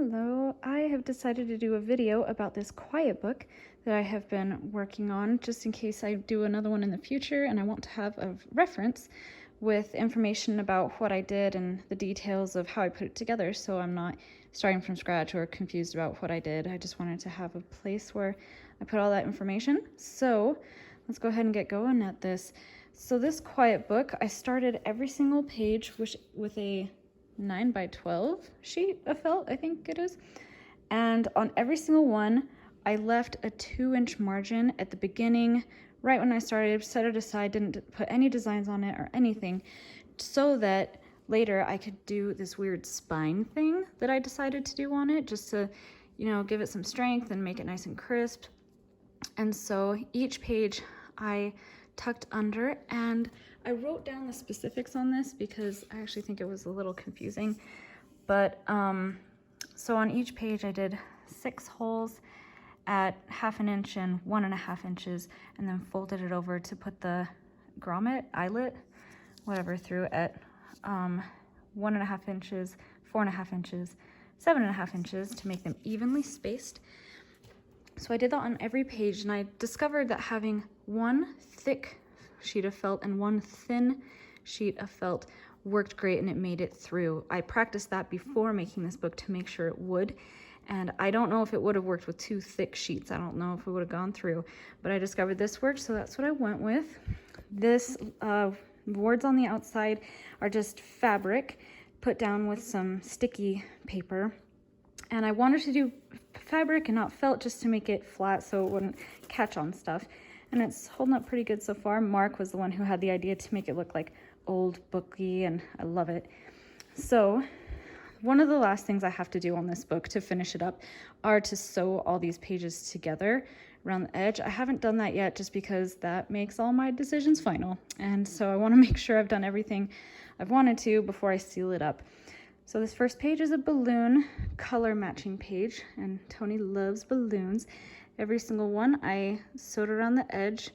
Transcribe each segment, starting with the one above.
Hello, I have decided to do a video about this quiet book that I have been working on just in case I do another one in the future and I want to have a reference with information about what I did and the details of how I put it together, so I'm not starting from scratch or confused about what I did. I just wanted to have a place where I put all that information. So let's go ahead and get going at this. So this quiet book, I started every single page with a 9x12 sheet of felt, I think it is. And on every single one, I left a 2-inch margin at the beginning, right when I started, set it aside, didn't put any designs on it or anything, so that later I could do this weird spine thing that I decided to do on it, just to, give it some strength and make it nice and crisp. And so each page I tucked under, and I wrote down the specifics on this because I actually think it was a little confusing. But so on each page I did 6 holes at 1/2 inch and 1.5 inches, and then folded it over to put the grommet, eyelet, whatever, through at 1.5 inches, 4.5 inches, 7.5 inches to make them evenly spaced. So I did that on every page, and I discovered that having one thick sheet of felt and one thin sheet of felt worked great, and it made it through. I practiced that before making this book to make sure it would, and I don't know if it would have worked with 2 thick sheets. I don't know if it would have gone through, but I discovered this worked, so that's what I went with. This boards on the outside are just fabric put down with some sticky paper, and I wanted to do fabric and not felt just to make it flat so it wouldn't catch on stuff. And it's holding up pretty good so far. Mark was the one who had the idea to make it look like old booky, and I love it. So one of the last things I have to do on this book to finish it up are to sew all these pages together around the edge. I haven't done that yet just because that makes all my decisions final. And so I want to make sure I've done everything I've wanted to before I seal it up. So this first page is a balloon color matching page, and Tony loves balloons. Every single one I sewed around the edge,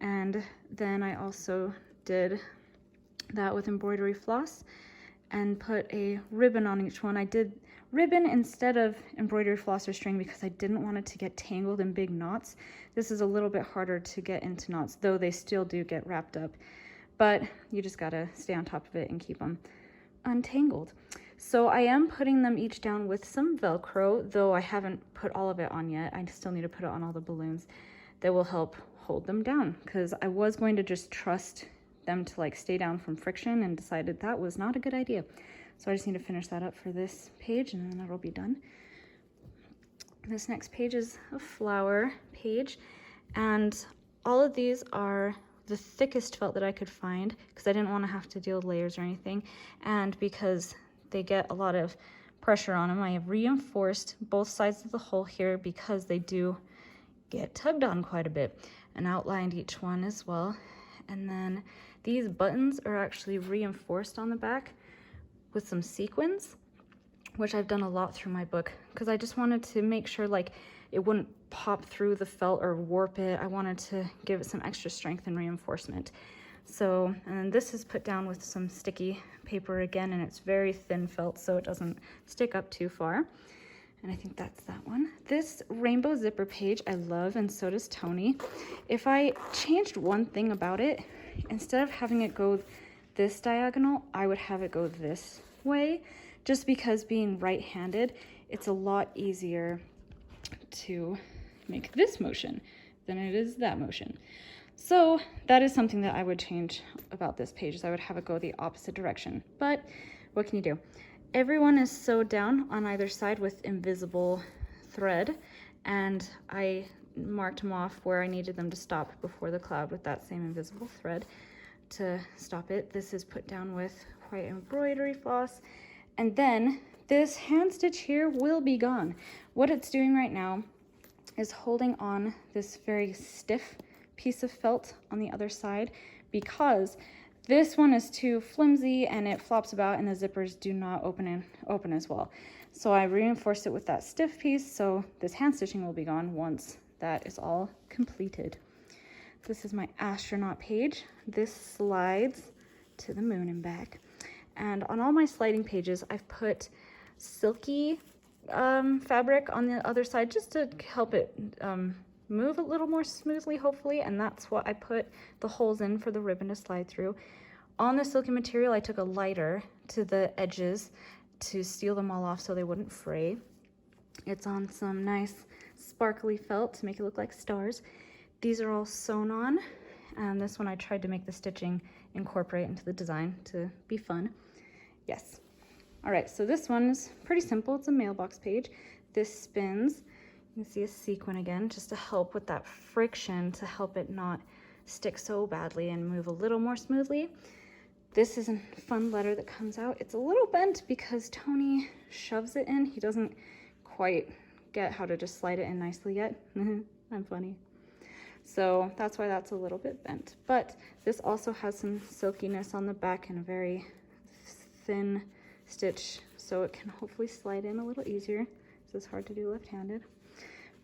and then I also did that with embroidery floss and put a ribbon on each one. I did ribbon instead of embroidery floss or string because I didn't want it to get tangled in big knots. This is a little bit harder to get into knots, though they still do get wrapped up, but you just gotta stay on top of it and keep them untangled. So I am putting them each down with some Velcro, though I haven't put all of it on yet. I still need to put it on all the balloons. That will help hold them down, because I was going to just trust them to stay down from friction, and decided that was not a good idea. So I just need to finish that up for this page, and then that'll be done. This next page is a flower page, and all of these are the thickest felt that I could find because I didn't want to have to deal with layers or anything, and because they get a lot of pressure on them, I have reinforced both sides of the hole here because they do get tugged on quite a bit, and outlined each one as well. And then these buttons are actually reinforced on the back with some sequins, which I've done a lot through my book because I just wanted to make sure it wouldn't pop through the felt or warp it. I wanted to give it some extra strength and reinforcement. So, and then this is put down with some sticky paper again, and it's very thin felt so it doesn't stick up too far. And I think that's that one. This rainbow zipper page I love, and so does Tony. If I changed one thing about it, instead of having it go this diagonal, I would have it go this way, just because being right-handed, it's a lot easier to make this motion than it is that motion. So that is something that I would change about this page, is I would have it go the opposite direction. But what can you do? Everyone is sewed down on either side with invisible thread, and I marked them off where I needed them to stop before the cloud with that same invisible thread to stop it. This is put down with white embroidery floss, and then this hand stitch here will be gone. What it's doing right now is holding on this very stiff piece of felt on the other side, because this one is too flimsy and it flops about, and the zippers do not open as well. So I reinforced it with that stiff piece, so this hand stitching will be gone once that is all completed. This is my astronaut page. This slides to the moon and back. And on all my sliding pages, I've put silky fabric on the other side just to help it move a little more smoothly, hopefully, and that's what I put the holes in for the ribbon to slide through. On the silky material, I took a lighter to the edges to seal them all off so they wouldn't fray. It's on some nice sparkly felt to make it look like stars. These are all sewn on, and this one I tried to make the stitching incorporate into the design to be fun. Yes. All right, so this one's pretty simple. It's a mailbox page. This spins. You can see a sequin again, just to help with that friction, to help it not stick so badly and move a little more smoothly. This is a fun letter that comes out. It's a little bent because Tony shoves it in. He doesn't quite get how to just slide it in nicely yet. I'm funny. So that's why that's a little bit bent. But this also has some silkiness on the back and a very thin stitch, so it can hopefully slide in a little easier. This is hard to do left-handed.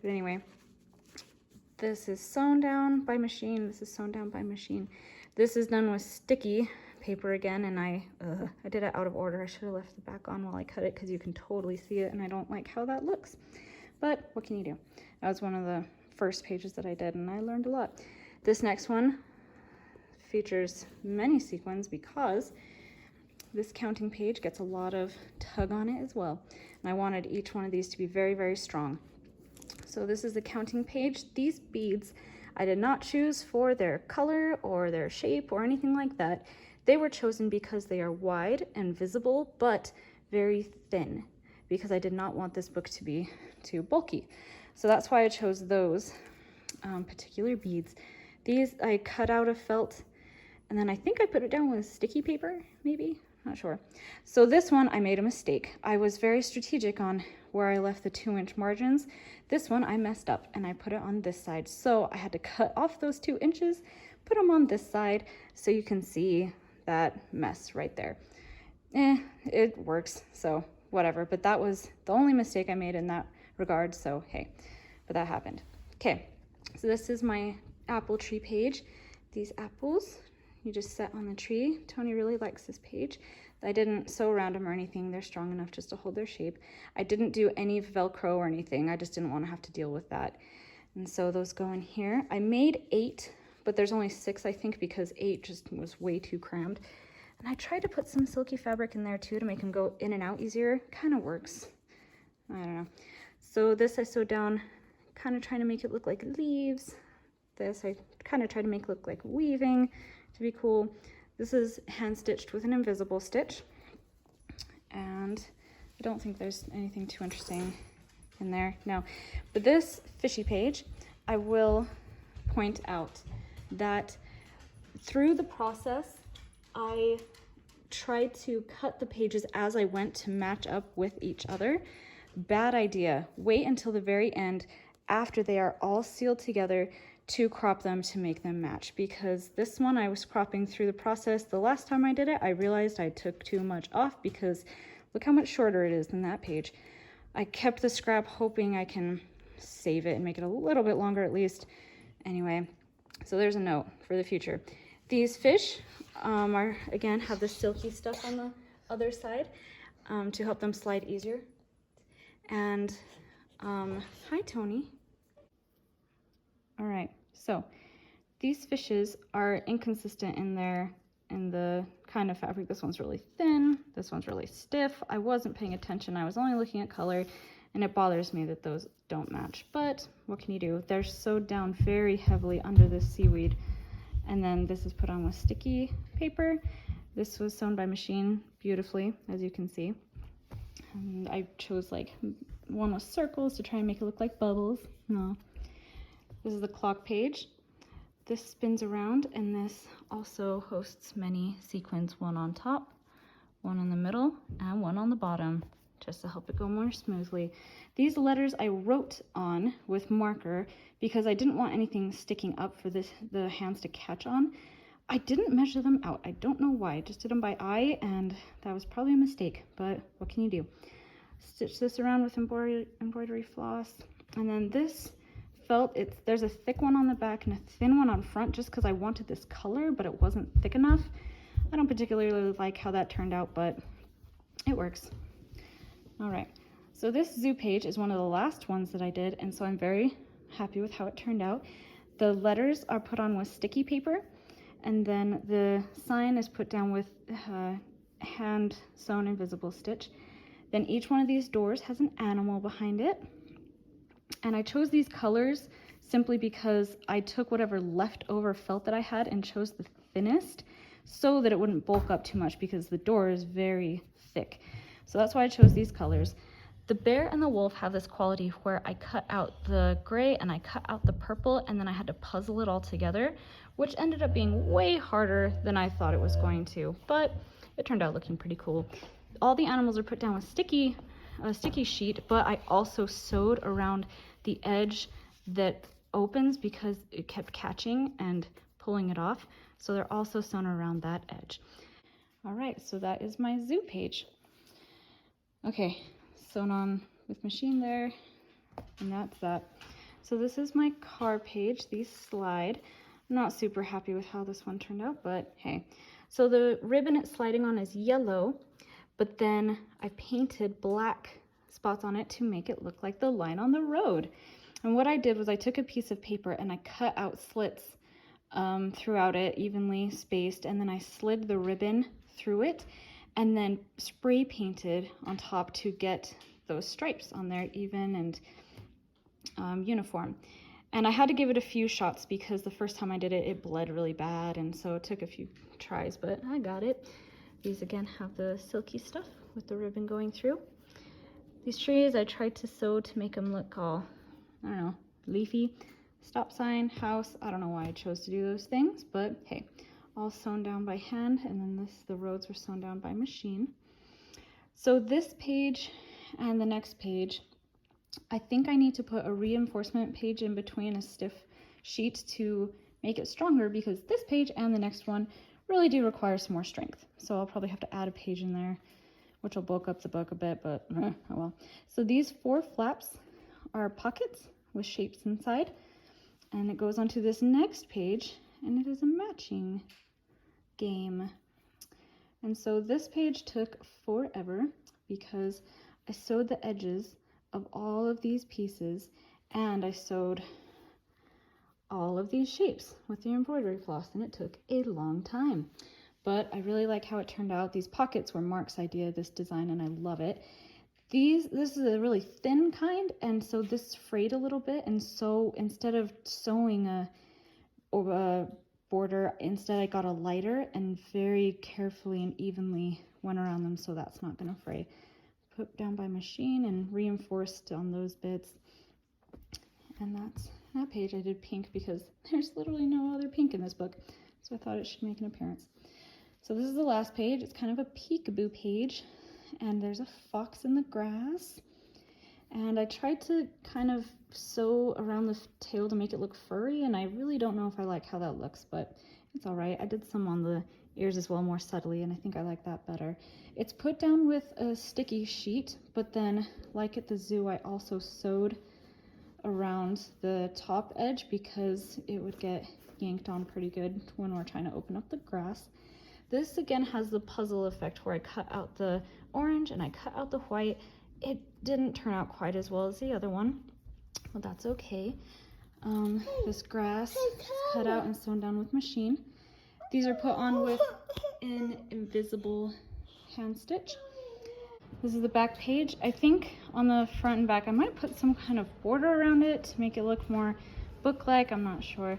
But anyway, this is sewn down by machine. This is sewn down by machine. This is done with sticky paper again, and I did it out of order. I should have left the back on while I cut it because you can totally see it, and I don't like how that looks. But what can you do? That was one of the first pages that I did, and I learned a lot. This next one features many sequins because this counting page gets a lot of tug on it as well. And I wanted each one of these to be very, very strong. So this is the counting page. These beads, I did not choose for their color or their shape or anything like that. They were chosen because they are wide and visible, but very thin, because I did not want this book to be too bulky. So that's why I chose those particular beads. These I cut out of felt, and then I think I put it down with sticky paper, maybe, not sure. So this one, I made a mistake. I was very strategic on where I left the 2-inch margins. This one I messed up and I put it on this side. So I had to cut off those 2 inches, put them on this side so you can see that mess right there. It works, so whatever. But that was the only mistake I made in that regard, so hey, but that happened. Okay, so this is my apple tree page. These apples, you just set on the tree. Tony really likes this page. I didn't sew around them or anything. They're strong enough just to hold their shape. I didn't do any Velcro or anything. I just didn't want to have to deal with that. And so those go in here. I made 8, but there's only 6, I think, because 8 just was way too crammed. And I tried to put some silky fabric in there too to make them go in and out easier. Kind of works. I don't know. So this I sewed down, kind of trying to make it look like leaves. This I kind of tried to make it look like weaving to be cool. This is hand stitched with an invisible stitch, and I don't think there's anything too interesting in there, no. But this fishy page, I will point out that through the process, I tried to cut the pages as I went to match up with each other. Bad idea. Wait until the very end after they are all sealed together to crop them to make them match, because this one I was cropping through the process. The last time I did it, I realized I took too much off because look how much shorter it is than that page. I kept the scrap hoping I can save it and make it a little bit longer at least. Anyway, so there's a note for the future. These fish are, again, have the silky stuff on the other side to help them slide easier. And hi, Tony. All right, so these fishes are inconsistent in the kind of fabric. This one's really thin, this one's really stiff. I wasn't paying attention, I was only looking at color, and it bothers me that those don't match. But what can you do? They're sewed down very heavily under this seaweed, and then this is put on with sticky paper. This was sewn by machine beautifully, as you can see. And I chose like one with circles to try and make it look like bubbles. No. This is the clock page. This spins around, and this also hosts many sequins, one on top, one in the middle, and one on the bottom, just to help it go more smoothly. These letters I wrote on with marker because I didn't want anything sticking up for the hands to catch on. I didn't measure them out. I don't know why. I just did them by eye, and that was probably a mistake, but what can you do? Stitch this around with embroidery floss, and then this felt, there's a thick one on the back and a thin one on front just because I wanted this color, but it wasn't thick enough. I don't particularly like how that turned out, but it works. All right, So this zoo page is one of the last ones that I did, and so I'm very happy with how it turned out. The letters are put on with sticky paper, and then the sign is put down with hand sewn invisible stitch. Then each one of these doors has an animal behind it. And I chose these colors simply because I took whatever leftover felt that I had and chose the thinnest so that it wouldn't bulk up too much, because the door is very thick. So that's why I chose these colors. The bear and the wolf have this quality where I cut out the gray and I cut out the purple, and then I had to puzzle it all together, which ended up being way harder than I thought it was going to, but it turned out looking pretty cool. All the animals are put down with sticky sheet, but I also sewed around the edge that opens because it kept catching and pulling it off. So they're also sewn around that edge. All right, so that is my zoo page. Okay, sewn on with machine there, and that's that. So this is my car page, these slide. I'm not super happy with how this one turned out, but hey. So the ribbon it's sliding on is yellow, but then I painted black spots on it to make it look like the line on the road. And what I did was I took a piece of paper and I cut out slits throughout it, evenly spaced, and then I slid the ribbon through it and then spray painted on top to get those stripes on there even and uniform. And I had to give it a few shots because the first time I did it, it bled really bad, and so it took a few tries, but I got it. These again have the silky stuff with the ribbon going through. These trees I tried to sew to make them look all, I don't know, leafy. Stop sign, house, I don't know why I chose to do those things, but hey, all sewn down by hand, and then the roads were sewn down by machine. So this page and the next page, I think I need to put a reinforcement page in between a stiff sheet to make it stronger, because this page and the next one really do require some more strength. So I'll probably have to add a page in there, which will bulk up the book a bit, but oh well. So these 4 flaps are pockets with shapes inside, and it goes onto this next page, and it is a matching game. And so this page took forever because I sewed the edges of all of these pieces, and I sewed all of these shapes with the embroidery floss, and it took a long time. But I really like how it turned out. These pockets were Mark's idea, this design, and I love it. This is a really thin kind, and so this frayed a little bit, and so instead of sewing a border, instead I got a lighter and very carefully and evenly went around them so that's not going to fray. Put down by machine and reinforced on those bits. And that's that page. I did pink because there's literally no other pink in this book, so I thought it should make an appearance. So this is the last page. It's kind of a peekaboo page, and there's a fox in the grass, and I tried to kind of sew around the tail to make it look furry, and I really don't know if I like how that looks, but it's all right. I did some on the ears as well, more subtly, and I think I like that better. It's put down with a sticky sheet, but then, like at the zoo, I also sewed around the top edge because it would get yanked on pretty good when we're trying to open up the grass. This again has the puzzle effect where I cut out the orange and I cut out the white. It didn't turn out quite as well as the other one, but that's okay. This grass is cut out and sewn down with machine. These are put on with an invisible hand stitch. This is the back page. I think on the front and back I might put some kind of border around it to make it look more book-like. I'm not sure.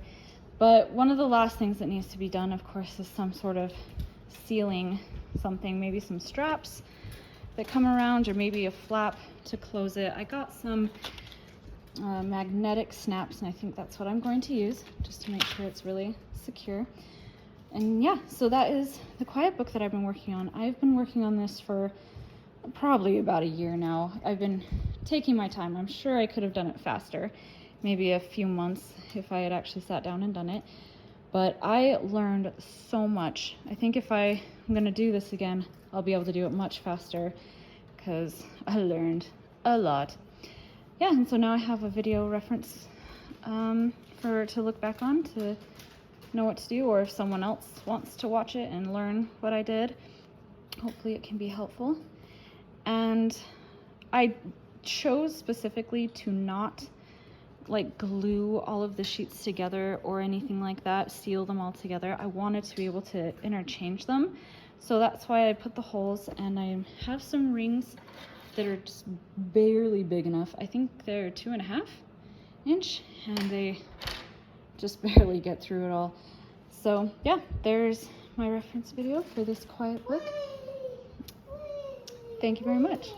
But one of the last things that needs to be done, of course, is some sort of sealing something, maybe some straps that come around, or maybe a flap to close it. I got some magnetic snaps, and I think that's what I'm going to use just to make sure it's really secure. And yeah, so that is the quiet book that I've been working on. I've been working on this for probably about a year now. I've been taking my time. I'm sure I could have done it faster, maybe a few months if I had actually sat down and done it. But I learned so much. I think if I'm gonna do this again, I'll be able to do it much faster because I learned a lot. Yeah, and so now I have a video reference to look back on to know what to do, or if someone else wants to watch it and learn what I did, hopefully it can be helpful. And I chose specifically to not like glue all of the sheets together or anything like that, seal them all together. I wanted to be able to interchange them. So that's why I put the holes, and I have some rings that are just barely big enough. I think they're 2.5 inch, and they just barely get through it all. So yeah, there's my reference video for this quiet book. Thank you very much.